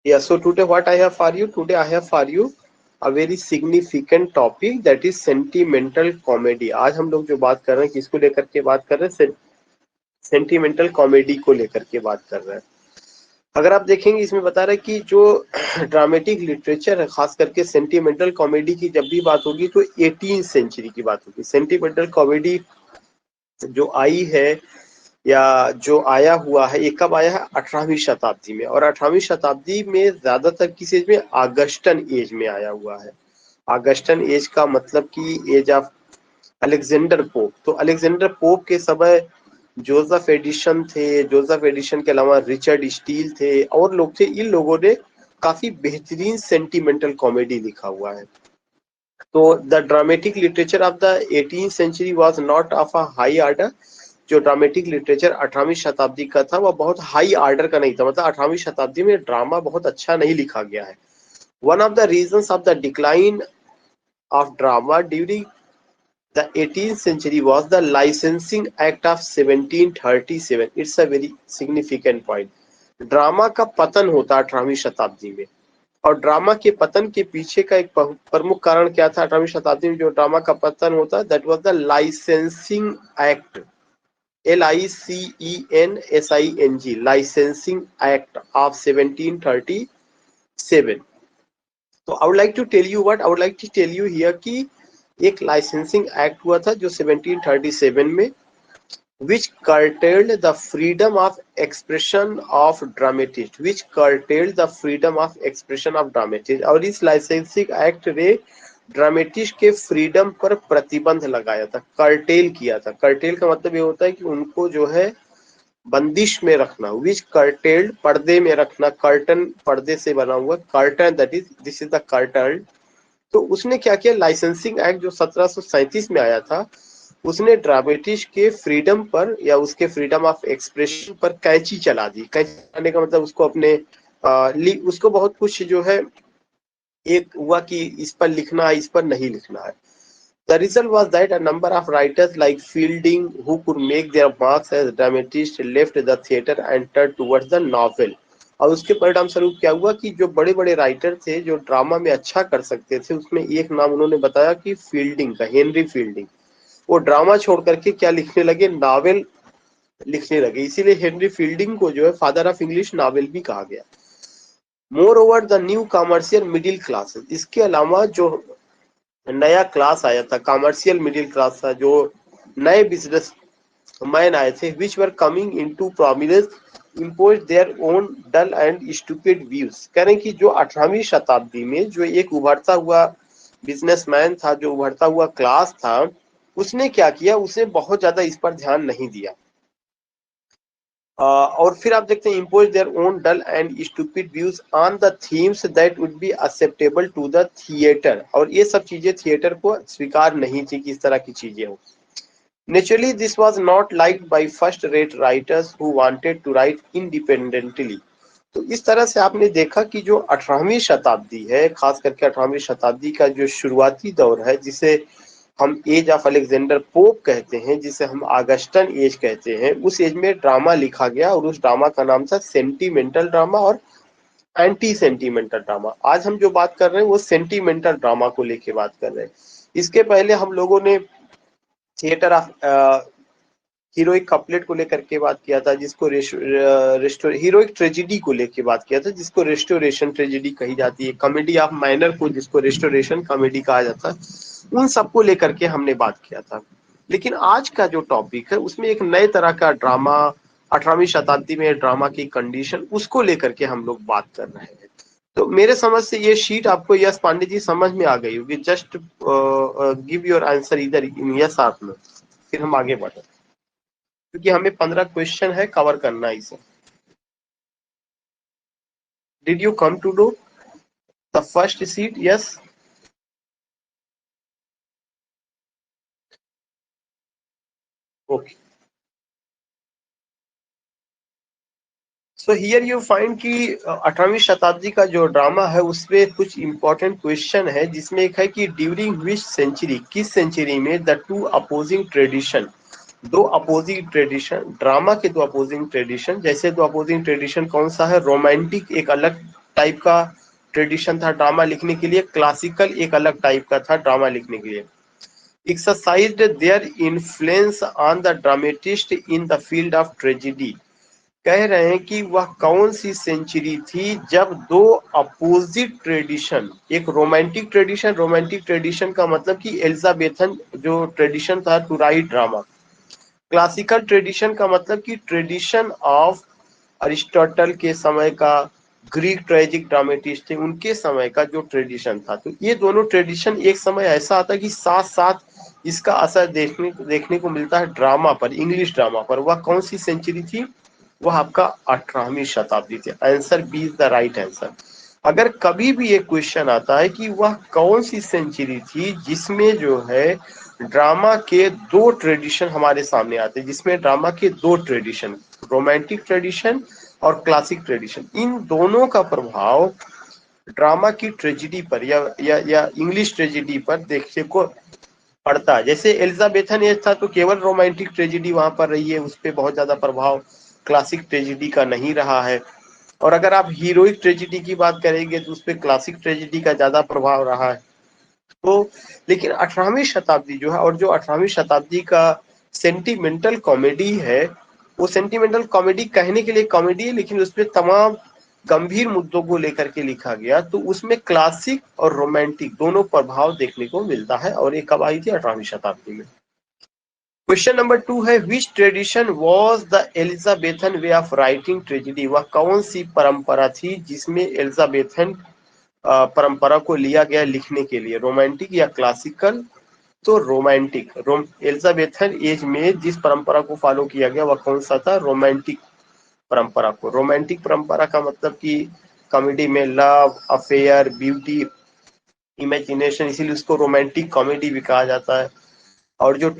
Yeah, so today what I have for you? Today I have for you a very significant topic that is sentimental comedy. आज हम लोग जो बात कर रहे हैं किसको लेकर के बात कर रहे हैं? सेंटिमेंटल कॉमेडी को लेकर के बात कर रहे हैं। अगर आप देखेंगे इसमें बता रहे हैं कि जो ड्रामेटिक लिटरेचर है, खास करके सेंटिमेंटल कॉमेडी की जब भी बात होगी तो 18th सेंचुरी की बात होगी। सेंटिमेंटल कॉमेडी जो आई है या जो आया हुआ है, ये कब आया है? 18वीं शताब्दी में। और 18वीं शताब्दी में ज्यादातर किस एज में? ऑगस्टन एज में आया हुआ है। ऑगस्टन एज का मतलब कि एज ऑफ अलेक्जेंडर पोप। तो अलेक्जेंडर पोप के समय जोसेफ एडिशन थे, जोसेफ एडिशन के अलावा रिचर्ड स्टील थे और लोग थे। इन लोगों ने काफी बेहतरीन सेंटिमेंटल कॉमेडी लिखा हुआ है। तो the dramatic literature of the 18th century was not of a high order. जो ड्रामेटिक लिटरेचर 18वीं शताब्दी का था वह बहुत हाई ऑर्डर का नहीं था, मतलब 18वीं शताब्दी में ड्रामा बहुत अच्छा नहीं लिखा गया है। One of the reasons of the decline of drama during the 18th century was the licensing act of 1737. It's a very significant point. Drama का पतन होता 18वीं शताब्दी में, और ड्रामा के पतन के पीछे का एक प्रमुख कारण क्या था? 18वीं शताब्दी में जो ड्रामा का पतन होता, that was the licensing act, LICENSING, licensing act of 1737। तो I would like to tell you what I would like to tell you here कि एक लाइसेंसिंग एक्ट हुआ था जो 1737 में, which curtailed the freedom of expression of dramatists, which curtailed the freedom of expression of dramatists। और इस licensing act ने dramatist के फ्रीडम पर प्रतिबंध लगाया था, कर्टेल किया था। कर्टेल का मतलब ये होता है कि उनको जो है बंदिश में रखना। विच कर्टेल्ड, पर्दे में रखना, कर्टन पर्दे से बना हुआ, curtain, that is this is the curtain. तो उसने क्या किया? लाइसेंसिंग एक्ट जो 1737 में आया था, उसने ड्रामेटिस्ट के फ्रीडम पर या उसके फ्रीडम ऑफ एक्सप्रेशन पर कैंची चला दी। कैंची चलाने का मतलब उसको अपने उसको बहुत कुछ जो है एक हुआ कि इस पर लिखना है, इस पर नहीं लिखना है। The result was that a number of writers like Fielding, who could make their marks as dramatists, left the theatre and turned towards the novel। और उसके परिणाम स्वरूप क्या हुआ कि जो बड़े बड़े राइटर थे जो ड्रामा में अच्छा कर सकते थे, उसमें एक नाम उन्होंने बताया कि फील्डिंग का, हेनरी फील्डिंग। वो ड्रामा छोड़ करके क्या लिखने लगे? नावल लिखने लगे। इसीलिए हेनरी फील्डिंग को जो है फादर ऑफ इंग्लिश नावल भी कहा गया। More over the new commercial middle classes, इसके अलावा जो नया क्लास आया था, कमर्शियल मिडिल क्लास था, जो नए बिजनेस मैन आए थे, which were coming into prominence, impose their own dull and stupid views. कह रहे हैं कि जो 18वीं शताब्दी में जो एक उभरता हुआ बिजनेसमैन था, जो उभरता हुआ क्लास था, उसने क्या किया? उसने बहुत ज्यादा इस पर ध्यान नहीं दिया। और फिर आप देखते हैं impose their own dull and stupid views on the themes that would be acceptable to the theatre. और ये सब चीजें थिएटर को स्वीकार नहीं थी कि इस तरह की चीजें हो। Naturally this was not liked by first rate writers who wanted to write independently. तो इस तरह से आपने देखा कि जो 18वीं शताब्दी है, खास करके 18वीं शताब्दी का जो शुरुआती दौर है, जिसे हम एज ऑफ अलेक्जेंडर पोप कहते हैं, जिसे हम ऑगस्टन एज कहते हैं, उस एज में ड्रामा लिखा गया और उस ड्रामा का नाम था सेंटिमेंटल ड्रामा और एंटी सेंटिमेंटल ड्रामा। आज हम जो बात कर रहे हैं वो सेंटिमेंटल ड्रामा को लेके बात कर रहे हैं। इसके पहले हम लोगों ने थिएटर ऑफ हीरोइक कपलेट को लेकर के बात किया था, जिसको हीरोइक ट्रेजेडी को लेके बात किया था, जिसको रेस्टोरेशन ट्रेजेडी कही जाती है। कॉमेडी ऑफ माइनर को जिसको रेस्टोरेशन कॉमेडी कहा जाता है, उन सबको लेकर के हमने बात किया था। लेकिन आज का जो टॉपिक है उसमें एक नए तरह का ड्रामा, 18वीं शताब्दी में ड्रामा की कंडीशन, उसको लेकर के हम लोग बात कर रहे हैं। तो मेरे समझ से ये शीट आपको यस पांडे जी समझ में आ गई होगी। जस्ट गिव योर आंसर इधर इन यस आप में, फिर हम आगे बढ़े, क्योंकि हमें 15 क्वेश्चन है कवर करना है इसे। Did you come to do the first seat? Yes, okay. So here you find कि 18वीं शताब्दी का जो ड्रामा है उसमें कुछ इंपॉर्टेंट क्वेश्चन है, जिसमें एक है कि ड्यूरिंग विच सेंचुरी, किस सेंचुरी में द टू अपोजिंग ट्रेडिशन, दो अपोजिंग ट्रेडिशन, ड्रामा के दो अपोजिंग ट्रेडिशन। जैसे दो अपोजिंग ट्रेडिशन कौन सा है? रोमांटिक एक अलग टाइप का ट्रेडिशन था ड्रामा लिखने के लिए, क्लासिकल एक अलग टाइप का था ड्रामा लिखने के लिए। Exercised their influence on the dramatist in the field of tragedy. कह रहे हैं कि वह कौन सी सेंचुरी थी जब दो अपोजिट ट्रेडिशन, एक रोमांटिक ट्रेडिशन का मतलब कि एलिजाबेथन जो ट्रेडिशन था to write drama, classical tradition का मतलब कि ट्रेडिशन ऑफ अरिस्टोटल के समय का, ग्रीक ट्रेजिक ड्रामेटिस्ट थे उनके समय का जो ट्रेडिशन था, तो ये दोनों ट्रेडिशन एक समय ऐसा आता कि साथ साथ इसका असर देखने को मिलता है ड्रामा पर, इंग्लिश ड्रामा पर। वह कौन सी सेंचुरी थी? वह आपका 18वीं शताब्दी थी। Answer B is the right answer. अगर कभी भी एक क्वेश्चन आता है कि वह कौन सी सेंचुरी थी जिसमें जो है ड्रामा के दो ट्रेडिशन हमारे सामने आते हैं, जिसमें ड्रामा के दो ट्रेडिशन, रोमांटिक ट्रेडिशन और क्लासिक ट्रेडिशन, इन दोनों का प्रभाव ड्रामा की ट्रेजेडी पर या इंग्लिश ट्रेजेडी पर देखने को पड़ता है। जैसे एलिजाबेथन एज था तो केवल रोमांटिक ट्रेजेडी वहां पर रही है, उस पर बहुत ज्यादा प्रभाव क्लासिक ट्रेजेडी का नहीं रहा है। और अगर आप हीरोइक ट्रेजेडी की बात करेंगे तो उस पर क्लासिक ट्रेजेडी का ज्यादा प्रभाव रहा है। तो लेकिन 18वीं शताब्दी जो है, और जो 18वीं शताब्दी का सेंटिमेंटल कॉमेडी है, वो सेंटिमेंटल कॉमेडी कहने के लिए कॉमेडी है लेकिन उसमें तमाम गंभीर मुद्दों को लेकर के लिखा गया, तो उसमें क्लासिक और रोमांटिक दोनों प्रभाव देखने को मिलता है। और ये कब आई थी? 18वीं शताब्दी में। क्वेश्चन नंबर 2 है which tradition was the Elizabethan way of writing tragedy. वह कौन सी परंपरा थी जिसमें एलिजाबेथन परंपरा को लिया गया लिखने के लिए, रोमांटिक या क्लासिकल? तो रोमांटिक। एलिजाबेथन एज में जिस परंपरा को फॉलो किया गया वह कौन सा था? रोमांटिक परंपरा को। रोमांटिक परंपरा का मतलब कि कॉमेडी में लव, अफेयर, ब्यूटी, इमेजिनेशन, इसीलिए उसको रोमांटिक कॉमेडी भी कहा जाता है। और जो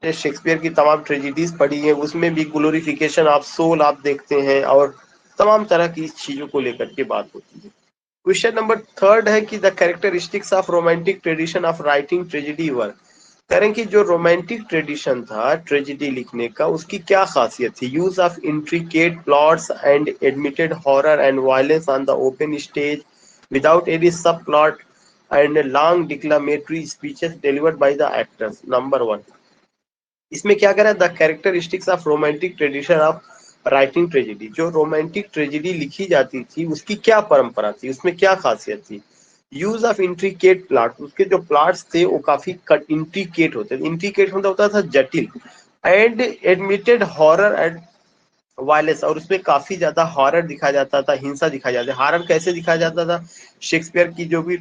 शेक्सपियर की तमाम ट्रेजेडीज पढ़ी है उसमें भी ग्लोरिफिकेशन ऑफ सोल आप देखते हैं और तमाम तरह की चीजों को लेकर के बात होती है। क्वेश्चन नंबर 3 है कि the characteristics of romantic tradition of writing tragedy were. करें कि जो रोमांटिक ट्रेडिशन था ट्रेजेडी लिखने का, उसकी क्या खासियत थी? Use of intricate plots and admitted horror and violence on the open stage without any subplot and long declamatory speeches delivered by the actors. Number 1, इसमें क्या करा? The characteristics of romantic tradition of writing tragedy. जो romantic tragedy लिखी जाती थी उसकी क्या परंपरा थी, उसमें क्या खासियत थी? यूज ऑफ इंट्रिकेट प्लॉट, उसके जो प्लॉट्स थे वो काफी इंट्रिकेट होते थे। इंट्रिकेट मतलब होता था जटिल। And admitted horror and violence, और उसमें काफी ज्यादा हॉरर दिखाया जाता था, हिंसा दिखाया जाता था। हॉरर कैसे दिखाया जाता था? शेक्सपियर की जो भी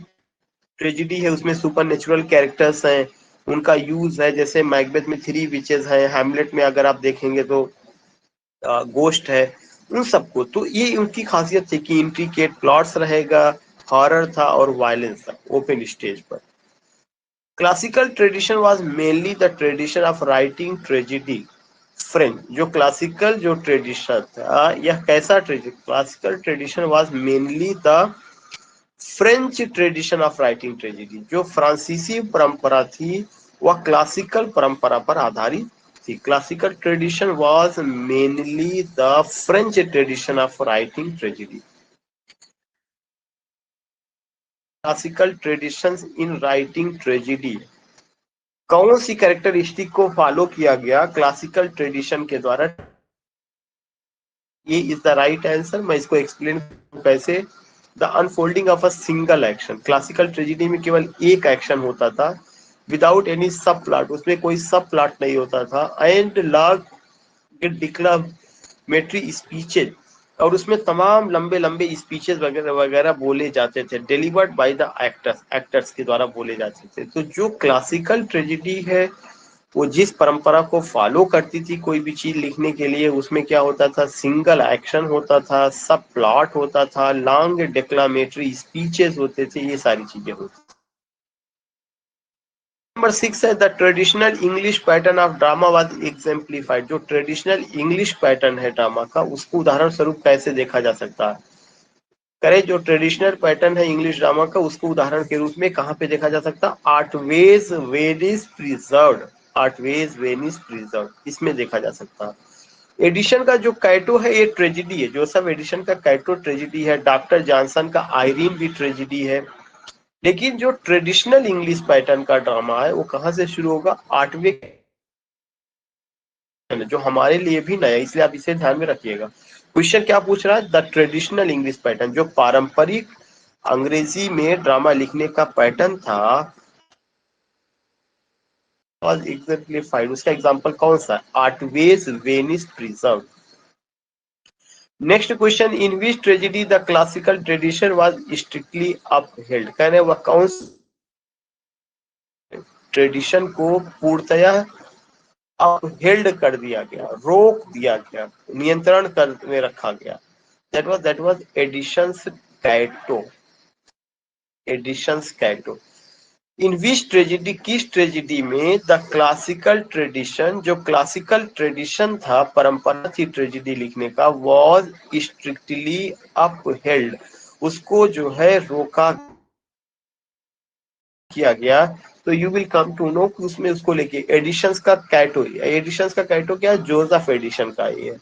ट्रेजेडी है उसमें सुपर नेचुरल कैरेक्टर्स हैं, उनका यूज है। जैसे मैकबेथ में 3 विचेस है, हैमलेट में अगर आप देखेंगे तो गोस्ट है, उन सबको। तो ये उनकी खासियत थी कि इंट्रिकेट प्लॉट्स रहेगा, हॉरर था और वायलेंस था ओपन स्टेज पर। Classical tradition was mainly the tradition of writing tragedy French. जो क्लासिकल जो ट्रेडिशन था, यह कैसा tradition? Classical tradition was mainly the French tradition of writing tragedy. जो फ्रांसीसी परंपरा थी वह क्लासिकल परंपरा पर आधारित थी। Classical tradition was mainly the French tradition of writing tragedy. Classical traditions in writing tragedy, कौन सी कैरेक्टरिस्टिक को फॉलो किया गया क्लासिकल ट्रेडिशन के द्वारा? ये इज द राइट आंसर। मैं इसको एक्सप्लेन कैसे। The unfolding of a single action. Classical tragedy में केवल एक एक्शन होता था विदाउट एनी सब प्लॉट, उसमें कोई सब प्लॉट नहीं होता था। एंड लॉन्ग डिक्लामेटरी स्पीचेज, और उसमें तमाम लंबे लंबे स्पीचेस वगैरह वगैरह बोले जाते थे, डिलीवर्ड बाय द एक्टर्स के द्वारा बोले जाते थे। तो जो क्लासिकल ट्रेजेडी है वो जिस परंपरा को फॉलो करती थी कोई भी चीज लिखने के लिए, उसमें क्या होता था? सिंगल एक्शन होता था, सब प्लॉट होता था, लॉन्ग डिक्लामेटरी स्पीचेस होते थे, ये सारी चीजें होती। नंबर 6 है the traditional English pattern of drama was exemplified. जो ट्रेडिशनल इंग्लिश पैटर्न है ड्रामा का, उसको उदाहरण स्वरूप कैसे देखा जा सकता है? करें, जो ट्रेडिशनल पैटर्न है इंग्लिश ड्रामा का उसको उदाहरण के रूप में कहाँ पे देखा जा सकता? Art was when is preserved. Art was when is preserved, इसमें देखा जा सकता है। एडिशन का जो कैटो है ये ट्रेजिडी है, जोसेफ एडिशन का कैटो ट्रेजिडी है, डॉक्टर जॉनसन का आयरीन भी ट्रेजिडी है। लेकिन जो ट्रेडिशनल इंग्लिश पैटर्न का ड्रामा है वो कहाँ से शुरू होगा? 8वें, जो हमारे लिए भी नया, इसलिए आप इसे ध्यान में रखिएगा। क्वेश्चन क्या पूछ रहा है? द ट्रेडिशनल इंग्लिश पैटर्न, जो पारंपरिक अंग्रेजी में ड्रामा लिखने का पैटर्न था, और एग्जाम्पलीफाइड, उसका एग्जांपल कौन सा? Otway's Venice preserved. Next question, in which tragedy the classical tradition was strictly upheld. कह रहे वह कौन ट्रेडिशन को पूर्णतः अपहेल्ड कर दिया गया, रोक दिया गया, नियंत्रण कर में रखा गया? That was Addison's Cato, Addison's Cato. In which tragedy, किस ट्रेजिडी में द क्लासिकल ट्रेडिशन, जो क्लासिकल ट्रेडिशन था, परंपरा थी ट्रेजिडी लिखने का, वॉज स्ट्रिक्टली अपहेल्ड, उसको जो है रोका किया गया। तो you will come to know उसमें उसको लेके एडिशंस का कैटो, एडिशंस का कैटो क्या है? जोसेफ एडिशन का ये।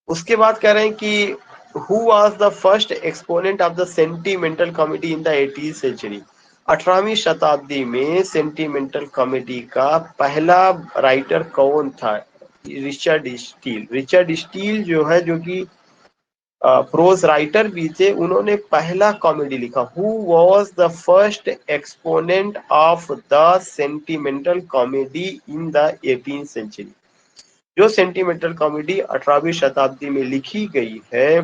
उसके बाद कह रहे हैं कि who was the first exponent of the sentimental comedy in the 18th century. 18वीं शताब्दी में सेंटिमेंटल कॉमेडी का पहला राइटर कौन था? Richard Steele. रिचर्ड स्टील जो है, जो कि प्रोज राइटर भी थे, उन्होंने पहला कॉमेडी लिखा। Who was the first exponent of the sentimental comedy in the 18th century. जो सेंटिमेंटल कॉमेडी 18वीं शताब्दी में लिखी गई है,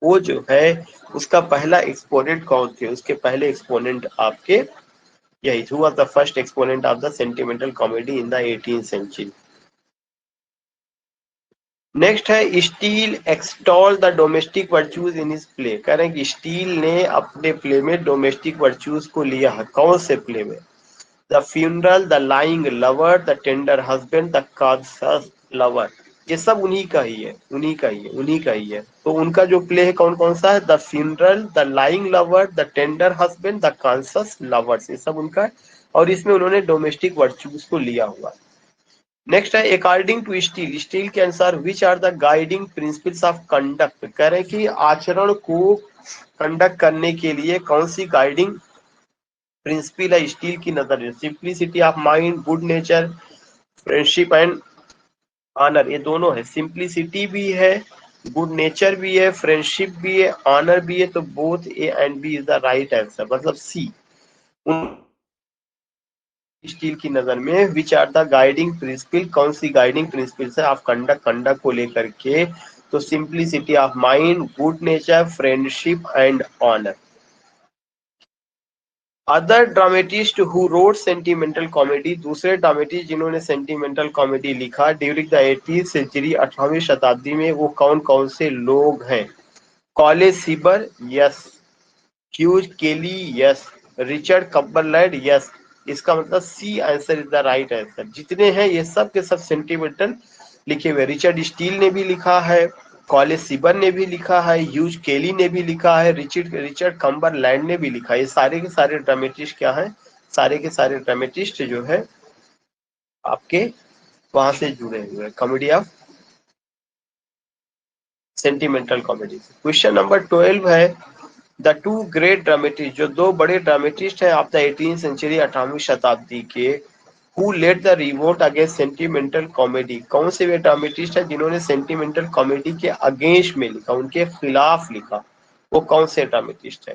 वो जो है उसका पहला एक्सपोनेंट कौन थे? उसके पहले एक्सपोनेंट आपके यही, who was the first exponent of the sentimental comedy in the 18th century. Next है, Steele extol the domestic virtues in his play. कह रहे हैं कि स्टील ने अपने प्ले में डोमेस्टिक वर्च्यूज को लिया है। कौन से प्ले में? The funeral, the lying lover, the tender husband, the conscious lover. ये सब उन्हीं का ही है, उन्हीं का ही है, उन्हीं का ही है। तो उनका जो प्ले है कौन कौन सा है? The funeral, the lying lover, the tender husband, the conscious lovers, ये सब उनका है। और इसमें उन्होंने डोमेस्टिक वर्च्यूज को लिया हुआ। नेक्स्ट है, अकॉर्डिंग टू स्टील, स्टील के अनुसार which are the guiding principles of conduct. कह रहे हैं कि आचरण को कंडक्ट करने के लिए कौन सी गाइडिंग प्रिंसिपल है स्टील की नजर में? Simplicity of mind, good nature, friendship and honour. ये दोनों है, सिंप्लिसिटी भी है, गुड नेचर भी है, फ्रेंडशिप भी है, ऑनर भी है। तो both A and B is the right answer, मतलब सी। स्टील की नजर में which are the guiding principle, कौन सी गाइडिंग प्रिंसिपल है ऑफ कंडक्ट, कंडक्ट को लेकर के? तो simplicity of mind, good nature, friendship and honour. Other dramatist who wrote sentimental comedy, दूसरे ड्रामेटिस्ट जिन्होंने सेंटिमेंटल कॉमेडी लिखा ड्यूरिंग द 18th सेंचुरी, 18वीं शताब्दी में, वो कौन कौन से लोग हैं? Colley सीबर, yes. Hugh Kelly, yes. Richard Cumberland, yes. इसका मतलब C answer is the right answer. जितने हैं ये सब के सब सेंटिमेंटल लिखे हुए। रिचर्ड स्टील ने भी लिखा है, कॉलेज सीबर ने भी लिखा है, ह्यूज केली ने भी लिखा है, रिचर्ड कम्बरलैंड ने भी लिखा है। ये सारे के सारे ड्रामेटिस्ट क्या हैं? सारे के सारे ड्रामेटिस्ट जो है आपके वहां से जुड़े हुए हैं, comedy of sentimental comedy. Question number 12 है, द टू ग्रेट ड्रामेटिस्ट, जो दो बड़े ड्रामेटिस्ट हैं ऑफ द 18th सेंचुरी, 18वीं शताब्दी के, who led the revolt against sentimental comedy. कौन से वे ड्रामेटिस्ट हैं जिन्होंने सेंटिमेंटल कॉमेडी के अगेंस्ट में लिखा, उनके खिलाफ लिखा? वो कौन से ड्रामेटिस्ट है?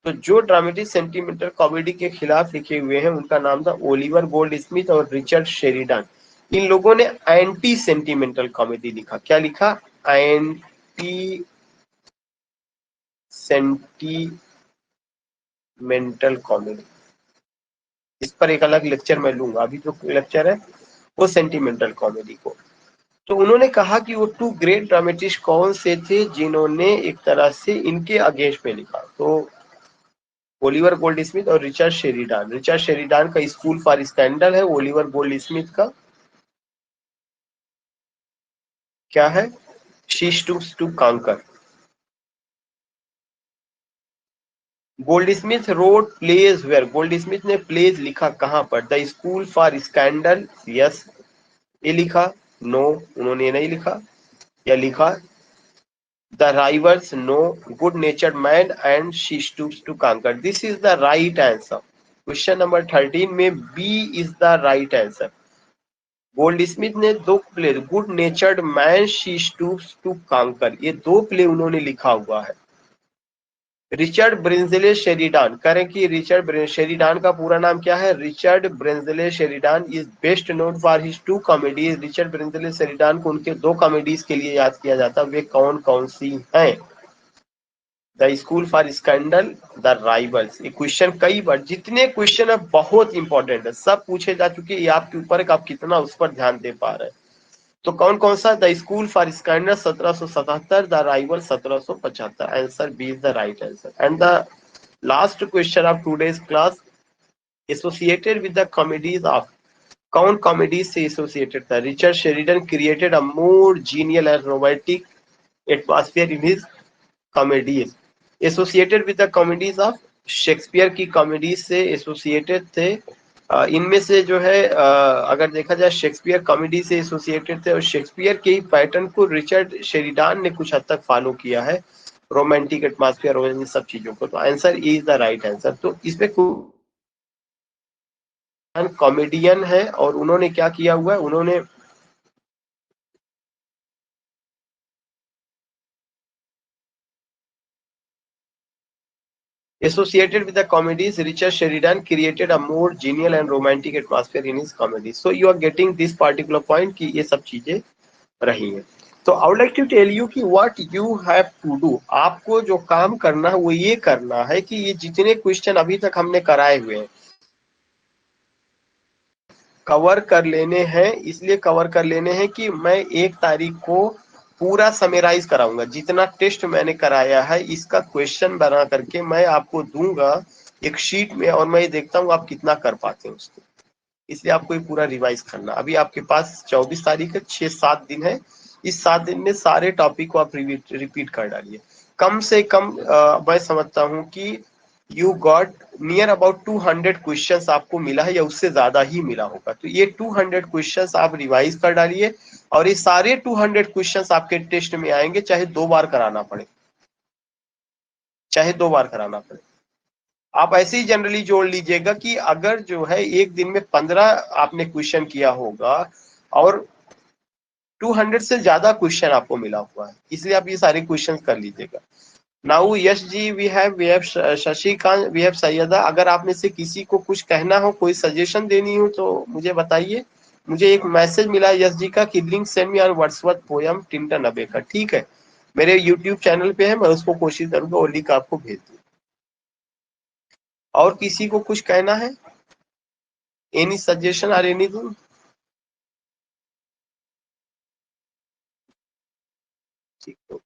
तो जो ड्रामेटिस्ट सेंटिमेंटल कॉमेडी के खिलाफ लिखे हुए हैं उनका नाम था ओलिवर गोल्ड स्मिथ और रिचर्ड शेरिडन। इन लोगों ने एंटी सेंटिमेंटल कॉमेडी लिखा। क्या लिखा? Anti sentimental comedy. इस पर एक अलग लेक्चर मैं लूंगा, अभी जो लेक्चर है वो सेंटिमेंटल कॉमेडी को। तो उन्होंने कहा कि वो टू ग्रेट ड्रामेटिस्ट कौन से थे जिन्होंने एक तरह से इनके अगेंस्ट में लिखा? तो ओलिवर गोल्ड स्मिथ और रिचर्ड शेरिडान। रिचर्ड शेरिडान का स्कूल फॉर स्कैंडल है, ओलिवर गोल्ड स्मिथ का क्या है? She stoops to conquer. Goldsmith wrote plays where, Goldsmith ने प्लेज लिखा कहां पर? The school for scandal, yes. ये लिखा, नो उन्होंने ये नहीं लिखा, या लिखा the rivals no good natured man and she stoops to conquer, this is the right answer. Question number 13 में B is the right answer. Goldsmith ने दो play, good natured man she stoops to conquer, ये दो play उन्होंने लिखा हुआ है। Richard Brinsley शेरिडान, करें कि रिचर्ड शेरिडान का पूरा नाम क्या है? Richard Brinsley Sheridan is best known for his two comedies. Richard Brinsley Sheridan को उनके दो कॉमेडीज के लिए याद किया जाता है, वे कौन कौन सी हैं? The school for scandal, the rivals. ये क्वेश्चन कई बार, जितने क्वेश्चन है बहुत इंपॉर्टेंट है, सब पूछे जा चुके हैं, ये आपके ऊपर है आप कितना उस पर ध्यान दे पा रहे हैं। तो कौन कौन सा? The school for scandal 1777, the rival 1775। Answer B is the right answer. And the last question of today's class, associated with the comedies of, कौन कॉमेडीज से एसोसिएटेड था? Richard Sheridan created a more genial and romantic atmosphere in his comedies. Associated with the comedies of, Shakespeare की comedies से associated थे। इनमें से जो है अगर देखा जाए शेक्सपियर कॉमेडी से एसोसिएटेड थे, और शेक्सपियर के ही पैटर्न को रिचर्ड शेरिडान ने कुछ हद तक फॉलो किया है, रोमांटिक एटमॉस्फेयर और इन सब चीजों को। तो answer is the right answer. तो इसमें कॉमेडियन है और उन्होंने क्या किया हुआ है, उन्होंने associated with the comedies, Richard Sheridan created a more genial and romantic atmosphere in his comedies. So you are getting this particular point कि ये सब चीजें रही हैं। तो I would like to tell you कि what you have to do, आपको जो काम करना है वो ये करना है कि ये जितने क्वेश्चन अभी तक हमने कराए हुए हैं कवर कर लेने हैं। इसलिए कवर कर लेने हैं कि मैं 1 तारीख को पूरा समराइज कराऊंगा, जितना टेस्ट मैंने कराया है इसका क्वेश्चन बना करके मैं आपको दूंगा एक शीट में, और मैं देखता हूँ आप कितना कर पाते हैं उसको। इसलिए आपको ये पूरा रिवाइज करना। अभी आपके पास 24 तारीख है, 6-7 दिन है। इस 7 दिन में सारे टॉपिक को आप रिपीट कर डालिए। कम से कम मैं समझता हूँ कि you got near about 200 questions आपको मिला है, या उससे ज्यादा ही मिला होगा। तो ये 200 क्वेश्चंस आप रिवाइज कर डालिए, और ये सारे 200 क्वेश्चंस आपके टेस्ट में आएंगे, चाहे 2 बार कराना पड़े, चाहे 2 बार कराना पड़े। आप ऐसे ही जनरली जोड़ लीजिएगा कि अगर जो है एक दिन में 15 आपने क्वेश्चन किया होगा और 200 से ज्यादा क्वेश्चन आपको मिला हुआ है, इसलिए आप ये सारे क्वेश्चन कर लीजिएगा। Now Yash ji, we have Shashikant, we have Syeda. अगर आप में से किसी को कुछ कहना हो, कोई सजेशन देनी हो तो मुझे बताइए। मुझे एक मैसेज मिला यश जी का कि link send me on Wordsworth poem Tintern अबे का। ठीक है, मेरे यूट्यूब चैनल पे है, मैं उसको कोशिश करूंगा वो लिंक आपको भेज दूं। और किसी को कुछ कहना है? एनी सजेशन और एनीथिंग? ठीक है।